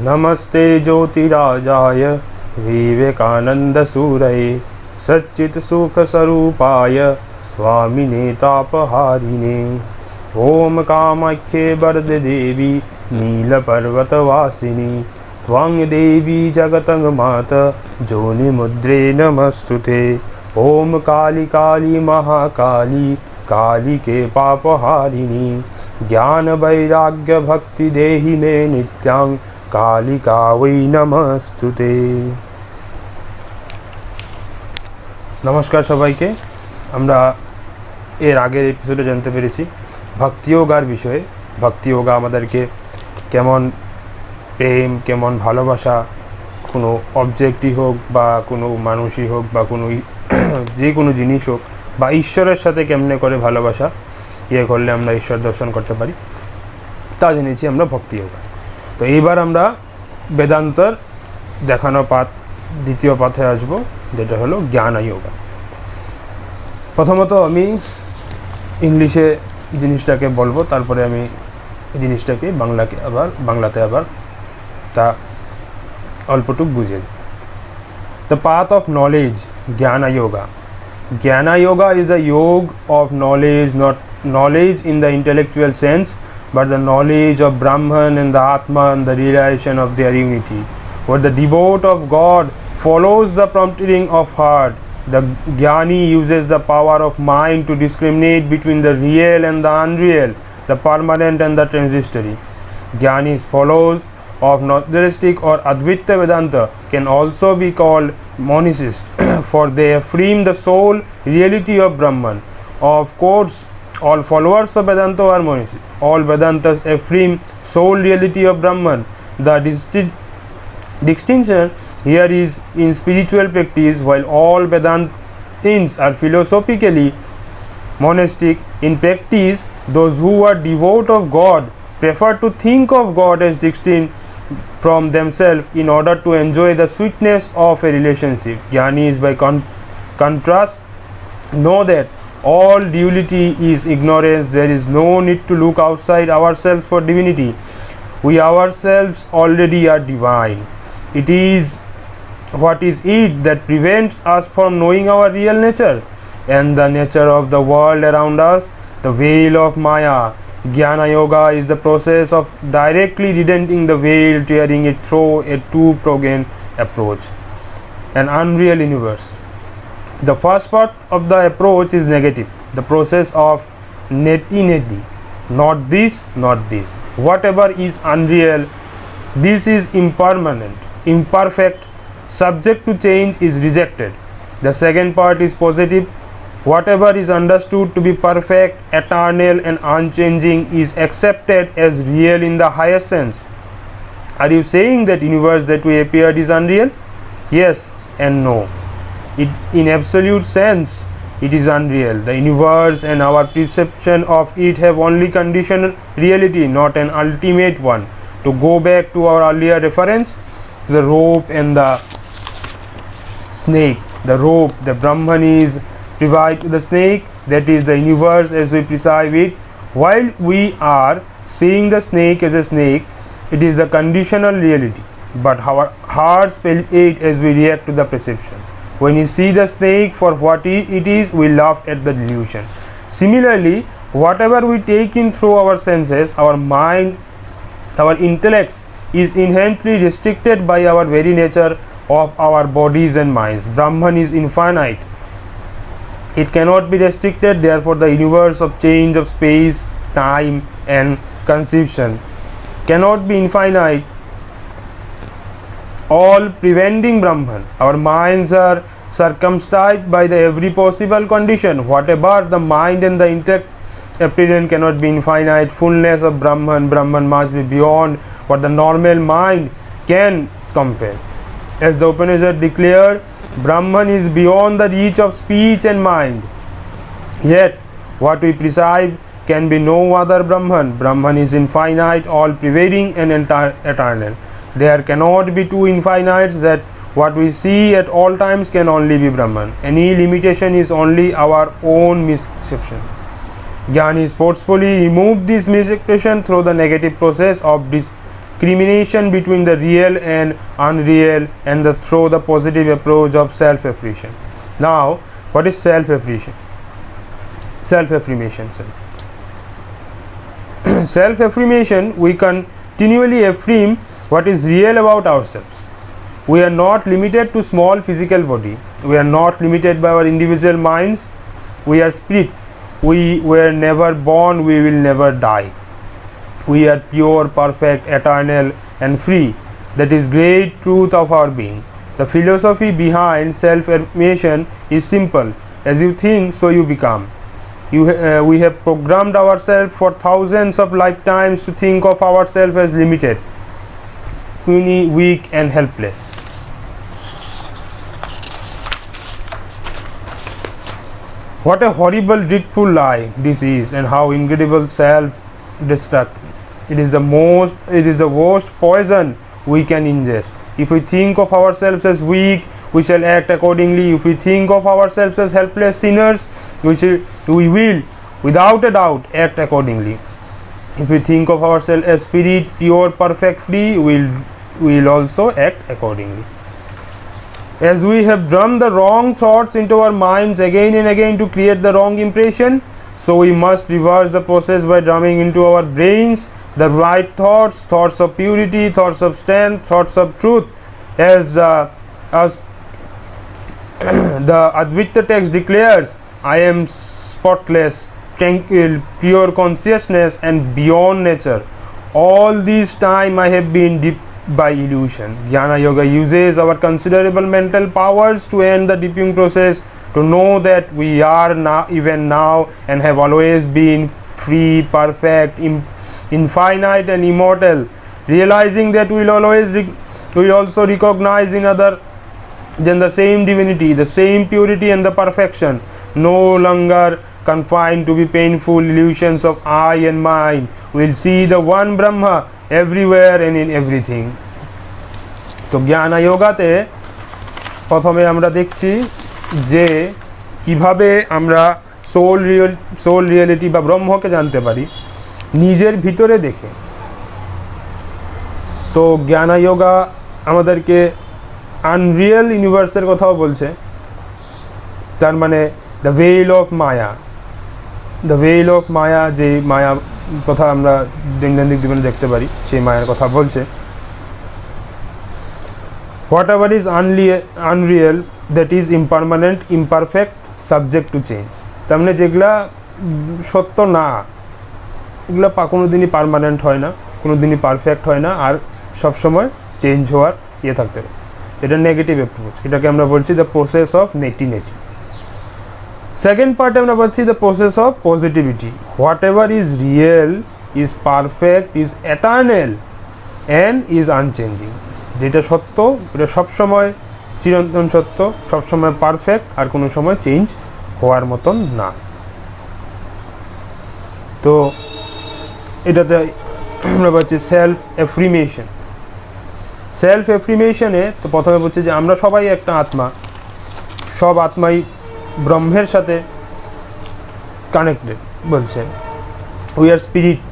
नमस्ते ज्योतिराजाय विवेकानन्दसूरये सच्चित्सुखस्वरूपाय स्वामिने तापहारिणे ॐ कामाख्ये वरददेवी नीलपर्वतवासिनी त्वां देवी जगतङ्मात जोनिमुद्रे नमस्तुते। ॐ काली काली महाकाली कालिके पापहारिणी ज्ञान वैराग्य भक्ति देहि मे नित्यां कालिका वै नमस्तुते। नमस्कार सबाइके। আমরা এর আগের এপিসোডে জানতে পেরেছি ভক্তি যোগার বিষয়ে। ভক্তি যোগা আমাদেরকে কেমন প্রেম, কেমন ভালোবাসা, কোনো অবজেক্টই হোক বা কোনো মানুষই হোক বা কোনো যে কোনো জিনিস হোক বা ঈশ্বরের সাথে কেমনে করে ভালোবাসা করলে আমরা ঈশ্বর দর্শন করতে পারি তা জেনেছি আমরা ভক্তি যোগা। তো এইবার আমরা বেদান্তর দেখানো দ্বিতীয় পাঠে আসব, যেটা হলো জ্ঞান যোগা। প্রথমত আমি ইংলিশে জিনিসটাকে বলবো, তারপরে আমি জিনিসটাকে বাংলাতে আবার তা অল্পটুক বুঝে। দ্য পাথ অফ নলেজ, জ্ঞান yoga. Jnana Yoga is a yoga of knowledge, not knowledge in the intellectual sense, but the knowledge of Brahman and the Atma and the realization of their unity. Where the devote of God follows the prompting of heart, the Jnani uses the power of mind to discriminate between the real and the unreal, the permanent and the transitory. Jnanis follows of naturalistic or Advaita Vedanta can also be called monicists, for they affirm the sole reality of Brahman. Of course, all followers of Vedanta are monicists. All Vedantas affirm sole reality of Brahman. The distinction here is in spiritual practice. While all Vedantins are philosophically monistic, in practice, those who are devout of God prefer to think of God as distinct from themselves in order to enjoy the sweetness of a relationship. Jnanis by contrast know that all duality is ignorance. There is no need to look outside ourselves for divinity. We ourselves already are divine. It is what is it that prevents us from knowing our real nature and the nature of the world around us, the veil of Maya. Jnana Yoga is the process of directly redenting the veil, tearing it through a two-pronged approach, an unreal universe. The first part of the approach is negative, the process of innately, not this, not this. Whatever is unreal, this is impermanent, imperfect, subject to change, is rejected. The second part is positive. Whatever is understood to be perfect, eternal and unchanging is accepted as real in the highest sense. Are you saying that universe that we appeared is unreal? Yes and no. In absolute sense, it is unreal. The universe and our perception of it have only conditional reality, not an ultimate one. To go back to our earlier reference, the rope and the snake. The rope, the Brahman is provide to the snake, that is the universe as we perceive it. While we are seeing the snake as a snake, it is the conditional reality, but our hearts feel it as we react to the perception. When you see the snake for what it is, we laugh at the delusion. Similarly, whatever we take in through our senses, our mind, our intellects, is inherently restricted by our very nature of our bodies and minds. Brahman is infinite. It cannot be restricted, therefore the universe of change of space, time and conception cannot be infinite, all preventing Brahman. Our minds are circumscribed by the every possible condition. Whatever the mind and the intellect apparent cannot be infinite fullness of Brahman must be beyond what the normal mind can compare. As the Upanishad declared, Brahman is beyond the reach of speech and mind. Yet, what we perceive can be no other Brahman. Brahman is infinite, all pervading and eternal. There cannot be two infinites, that what we see at all times can only be Brahman. Any limitation is only our own misconception. Jnanis forcefully remove this misconception through the negative process of discrimination between the real and unreal, and through the positive approach of self-affirmation. Now, what is self-affirmation? Self-affirmation. Self-affirmation, we continually affirm what is real about ourselves. We are not limited to small physical body. We are not limited by our individual minds. We are spirit. We were never born. We will never die. We are pure, perfect, eternal, and free. That is great truth of our being. The philosophy behind self-affirmation is simple. As you think, so you become. We have programmed ourselves for thousands of lifetimes to think of ourselves as limited, puny, weak, and helpless. What a horrible, dreadful lie this is, and how incredible self-destructive. It is the worst poison we can ingest. If we think of ourselves as weak, we shall act accordingly. If we think of ourselves as helpless sinners, we will, without a doubt, act accordingly. If we think of ourselves as spirit, pure, perfect, free, we will also act accordingly. As we have drummed the wrong thoughts into our minds again and again to create the wrong impression, so we must reverse the process by drumming into our brains the right thoughts, thoughts of purity, thoughts of strength, thoughts of truth. As the Advaita text declares, I am spotless, tranquil, pure consciousness, and beyond nature. All this time I have been dipped by illusion. Jnana Yoga uses our considerable mental powers to end the dipping process, to know that we are now, even now, and have always been free, perfect, infinite, and immortal. Realizing that we will also recognize in other than the same divinity, the same purity, and the perfection, no longer confined to be painful illusions of I and mine. We will see the one Brahma everywhere and in everything. তো জ্ঞানা যোগাতে প্রথমে আমরা দেখছি যে কিভাবে আমরা soul reality বা ব্রহ্মকে জানতে পারি নিজের ভিতরে দেখে। তো জ্ঞানা যোগা আমাদেরকে আনরিয়েল ইউনিভার্সের কথাও বলছে, তার মানে দ্য ভেইল অফ মায়া, যে মায়া কথা আমরা দৈনন্দিন জীবনে দেখতে পারি, সেই মায়ার কথা বলছে। Whatever is unreal, that is impermanent, imperfect, subject to change. তার মানে যেগুলা সত্য না, এগুলো কোনো দিনই পার্মানেন্ট হয় না, কোনো দিনই পারফেক্ট হয় না, আর সবসময় চেঞ্জ হওয়ার থাকতে পারে। এটা নেগেটিভ অ্যাপ্রোচ, এটাকে আমরা বলছি দ্য প্রসেস অফ নেটি। সেকেন্ড পার্টে আমরা বলছি the process of positivity. What ever is real, is perfect, is eternal, and is আনচেঞ্জিং। যেটা সত্য এটা সবসময় চিরন্তন সত্য, সবসময় পারফেক্ট, আর কোনো সময় চেঞ্জ হওয়ার মতন না। তো এটাতে আমরা বলছি সেলফ অ্যাফ্রিমেশনে। তো প্রথমে বলছি যে আমরা সবাই একটা আত্মা, সব আত্মাই ব্রহ্মের সাথে কানেক্টেড। বলছে we are spirit,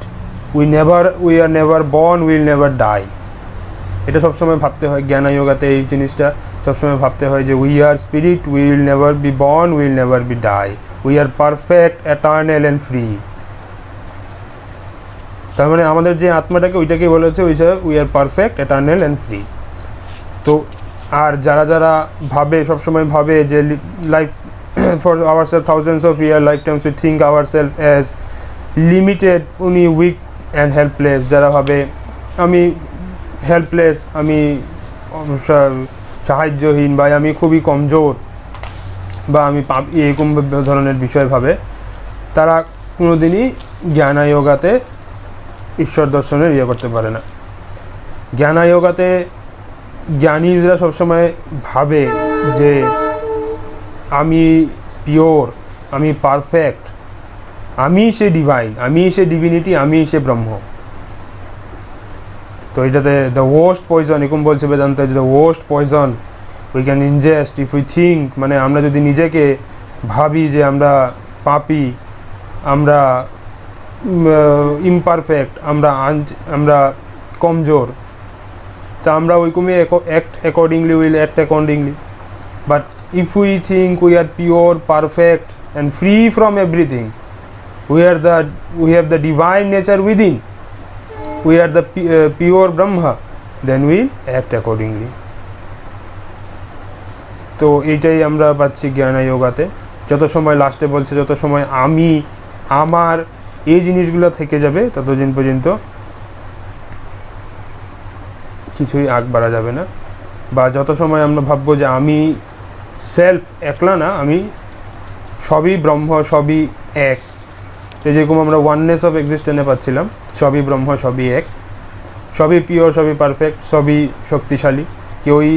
we are never born, will never die. এটা সবসময় ভাবতে হয় জ্ঞানা যোগাতে, এই জিনিসটা সবসময় ভাবতে হয় যে we are spirit, will never be born, will never be die, we are perfect, eternal, and free. তার মানে আমাদের যে আত্মাটাকে, ওইটাকে বলেছে we are perfect, eternal, and free. তো আর যারা ভাবে, সবসময় ভাবে যে like for ourself thousands of year lifetimes we think ourself as limited, উনি উইক অ্যান্ড হেল্পলেস, যারা ভাবে আমি হেল্পলেস, আমি সাহায্যহীন, বা আমি খুবই কমজোর, বা আমি এরকম ধরনের বিষয় ভাবে, তারা কোনোদিনই জ্ঞানা যোগাতে ঈশ্বর দর্শনের করতে পারে না। জ্ঞানা যোগাতে জ্ঞানীরা সবসময় ভাবে যে আমি পিওর, আমি পারফেক্ট, আমি সে ডিভাইন, আমি সে ডিভিনিটি, আমি সে ব্রহ্ম। তো এটাতে দ্য ওয়ার্স্ট পয়জন, এরকম বলছে Vedanta, the worst poison we can ingest if we think, মানে আমরা যদি নিজেকে ভাবি যে আমরা পাপী, আমরা ইমপারফেক্ট, আমরা কমজোর, তা আমরা ওইরকমই act accordingly, will act accordingly. But if we think we are pure, perfect and free from everything, we have the divine nature within, we are the pure Brahma, then we act accordingly. তো এইটাই আমরা পাচ্ছি জ্ঞান যোগাতে। যত সময় লাস্টে বলছে, যত সময় আমি, আমার এই জিনিসগুলো থেকে যাবে, ততদিন পর্যন্ত কিছুই আগ বাড়া যাবে না। বা যত সময় আমরা ভাববো যে আমি সেলফ, একলা না, আমি সবই ব্রহ্ম, সবই এক, যেরকম আমরা ওয়াননেস অফ এক্সিস্টেন্সে পাচ্ছিলাম, সবই ব্রহ্ম, সবই এক, সবই পিওর, সবই পারফেক্ট, সবই শক্তিশালী, কেউই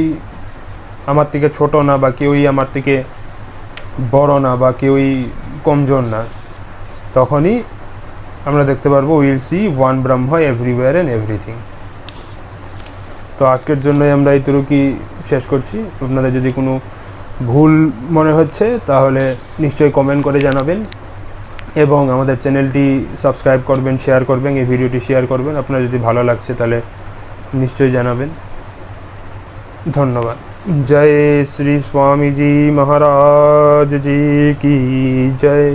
আমার থেকে ছোট না, বা কেউই আমার থেকে বড় না, বা কেউই কমজোর না, তখনই আমরা দেখতে পারবো will see one Brahma everywhere and everything. তো আজকের জন্যই আমরা এইটুকুই শেষ করছি। আপনাদের যদি কোনো ভুল মনে হচ্ছে তাহলে নিশ্চয়ই কমেন্ট করে জানাবেন, এবং আমাদের চ্যানেলটি সাবস্ক্রাইব করবেন, শেয়ার করবেন, এই ভিডিওটি শেয়ার করবেন। আপনার যদি ভালো লাগছে তাহলে নিশ্চয়ই জানাবেন। ধন্যবাদ। জয় শ্রী স্বামীজি মহারাজ জি কি জয়।